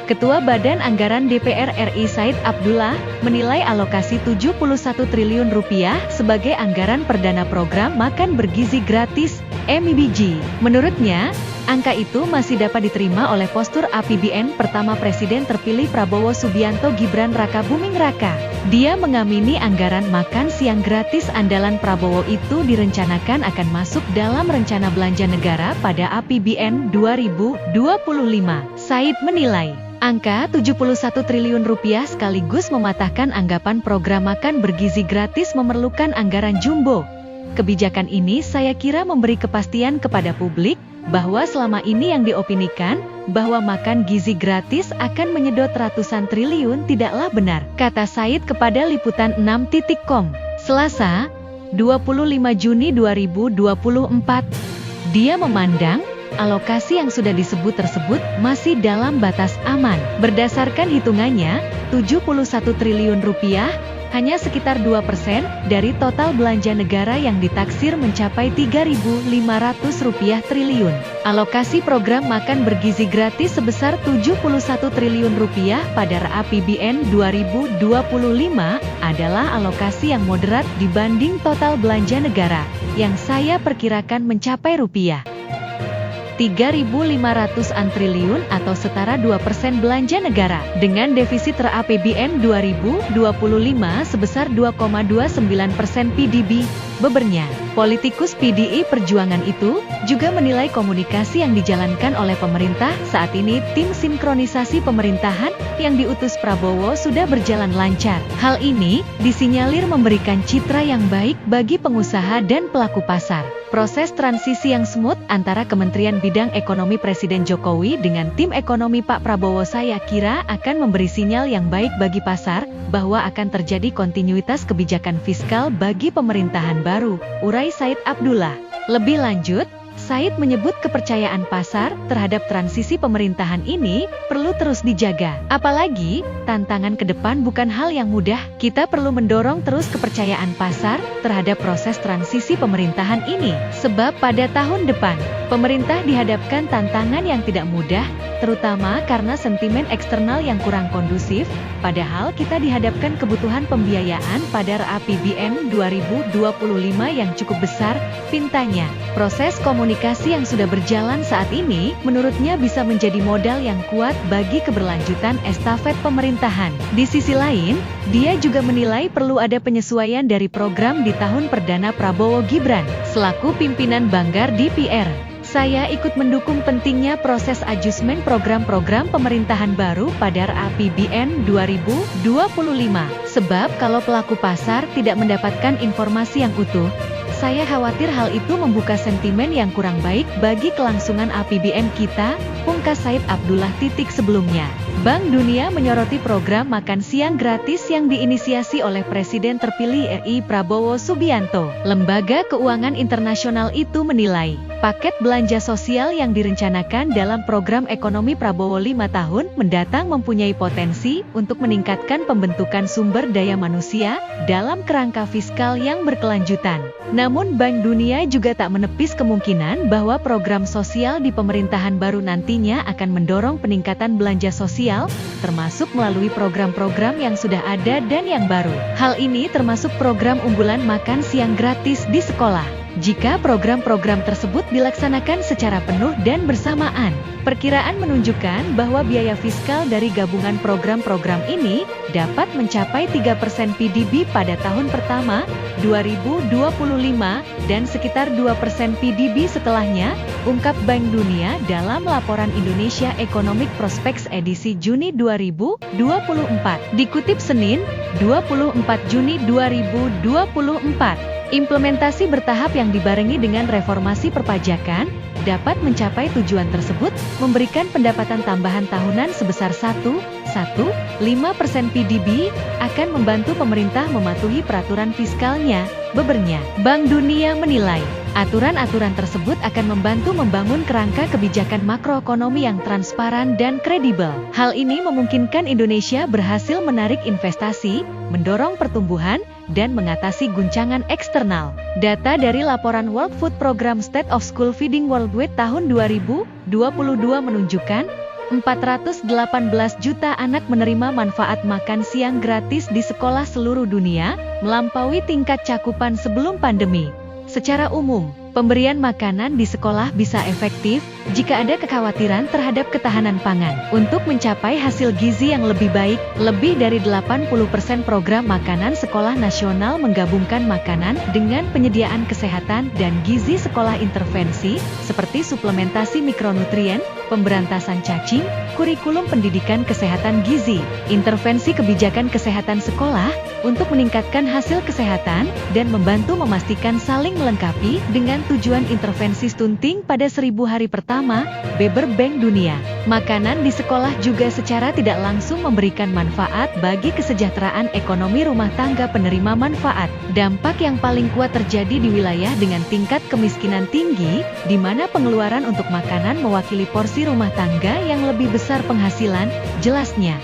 Ketua Badan Anggaran DPR RI Said Abdullah menilai alokasi 71 triliun rupiah sebagai anggaran perdana program makan bergizi gratis (MIBG). Menurutnya, angka itu masih dapat diterima oleh postur APBN pertama Presiden terpilih Prabowo Subianto Gibran Raka Buming Raka. Dia mengamini anggaran makan siang gratis andalan Prabowo itu direncanakan akan masuk dalam rencana belanja negara pada APBN 2025. Said menilai, angka 71 triliun rupiah sekaligus mematahkan anggapan program makan bergizi gratis memerlukan anggaran jumbo. Kebijakan ini saya kira memberi kepastian kepada publik bahwa selama ini yang diopinikan bahwa makan gizi gratis akan menyedot ratusan triliun tidaklah benar, kata Said kepada liputan6.com, Selasa, 25 Juni 2024. Dia memandang alokasi yang sudah disebut tersebut masih dalam batas aman. Berdasarkan hitungannya, 71 triliun rupiah hanya sekitar 2% dari total belanja negara yang ditaksir mencapai 3.500 rupiah triliun. Alokasi program makan bergizi gratis sebesar 71 triliun rupiah pada APBN 2025 adalah alokasi yang moderat dibanding total belanja negara yang saya perkirakan mencapai rupiah 3.500-an triliun atau setara 2% belanja negara, dengan defisit APBN 2025 sebesar 2,29% PDB, bebernya. Politikus PDI Perjuangan itu juga menilai komunikasi yang dijalankan oleh pemerintah saat ini tim sinkronisasi pemerintahan yang diutus Prabowo sudah berjalan lancar. Hal ini disinyalir memberikan citra yang baik bagi pengusaha dan pelaku pasar. Proses transisi yang smooth antara Kementerian Bidang Ekonomi Presiden Jokowi dengan tim ekonomi Pak Prabowo saya kira akan memberi sinyal yang baik bagi pasar bahwa akan terjadi kontinuitas kebijakan fiskal bagi pemerintahan baru, urai Said Abdullah. Lebih lanjut, Said menyebut kepercayaan pasar terhadap transisi pemerintahan ini perlu terus dijaga. Apalagi, tantangan ke depan bukan hal yang mudah. Kita perlu mendorong terus kepercayaan pasar terhadap proses transisi pemerintahan ini. Sebab pada tahun depan, pemerintah dihadapkan tantangan yang tidak mudah, terutama karena sentimen eksternal yang kurang kondusif, padahal kita dihadapkan kebutuhan pembiayaan pada APBN 2025 yang cukup besar, pintanya. Proses komunikasi yang sudah berjalan saat ini, menurutnya bisa menjadi modal yang kuat bagi keberlanjutan estafet pemerintahan. Di sisi lain, dia juga menilai perlu ada penyesuaian dari program di tahun perdana Prabowo Gibran, selaku pimpinan Banggar DPR. Saya ikut mendukung pentingnya proses adjustment program-program pemerintahan baru pada APBN 2025. Sebab kalau pelaku pasar tidak mendapatkan informasi yang utuh, saya khawatir hal itu membuka sentimen yang kurang baik bagi kelangsungan APBN kita, pungkas Said Abdullah. Sebelumnya, Bank Dunia menyoroti program makan siang gratis yang diinisiasi oleh Presiden terpilih RI Prabowo Subianto. Lembaga Keuangan Internasional itu menilai, paket belanja sosial yang direncanakan dalam program ekonomi Prabowo 5 tahun mendatang mempunyai potensi untuk meningkatkan pembentukan sumber daya manusia dalam kerangka fiskal yang berkelanjutan. Namun Bank Dunia juga tak menepis kemungkinan bahwa program sosial di pemerintahan baru nantinya akan mendorong peningkatan belanja sosial, termasuk melalui program-program yang sudah ada dan yang baru. Hal ini termasuk program unggulan makan siang gratis di sekolah. Jika program-program tersebut dilaksanakan secara penuh dan bersamaan, perkiraan menunjukkan bahwa biaya fiskal dari gabungan program-program ini dapat mencapai 3% PDB pada tahun pertama, 2025, dan sekitar 2% PDB setelahnya, ungkap Bank Dunia dalam laporan Indonesia Economic Prospects edisi Juni 2024. Dikutip Senin, 24 Juni 2024. Implementasi bertahap yang dibarengi dengan reformasi perpajakan dapat mencapai tujuan tersebut, memberikan pendapatan tambahan tahunan sebesar 1,15% PDB, akan membantu pemerintah mematuhi peraturan fiskalnya, bebernya. Bank Dunia menilai, aturan-aturan tersebut akan membantu membangun kerangka kebijakan makroekonomi yang transparan dan kredibel. Hal ini memungkinkan Indonesia berhasil menarik investasi, mendorong pertumbuhan, dan mengatasi guncangan eksternal. Data dari laporan World Food Program State of School Feeding Worldwide tahun 2022 menunjukkan, 418 juta anak menerima manfaat makan siang gratis di sekolah seluruh dunia, melampaui tingkat cakupan sebelum pandemi. Secara umum, pemberian makanan di sekolah bisa efektif jika ada kekhawatiran terhadap ketahanan pangan. Untuk mencapai hasil gizi yang lebih baik, lebih dari 80% program makanan sekolah nasional menggabungkan makanan dengan penyediaan kesehatan dan gizi sekolah intervensi, seperti suplementasi mikronutrien, pemberantasan cacing, kurikulum pendidikan kesehatan gizi, intervensi kebijakan kesehatan sekolah, untuk meningkatkan hasil kesehatan dan membantu memastikan saling melengkapi dengan tujuan intervensi stunting pada 1000 hari pertama, Beber Bank Dunia. Makanan di sekolah juga secara tidak langsung memberikan manfaat bagi kesejahteraan ekonomi rumah tangga penerima manfaat. Dampak yang paling kuat terjadi di wilayah dengan tingkat kemiskinan tinggi, di mana pengeluaran untuk makanan mewakili porsi rumah tangga yang lebih besar penghasilan, jelasnya.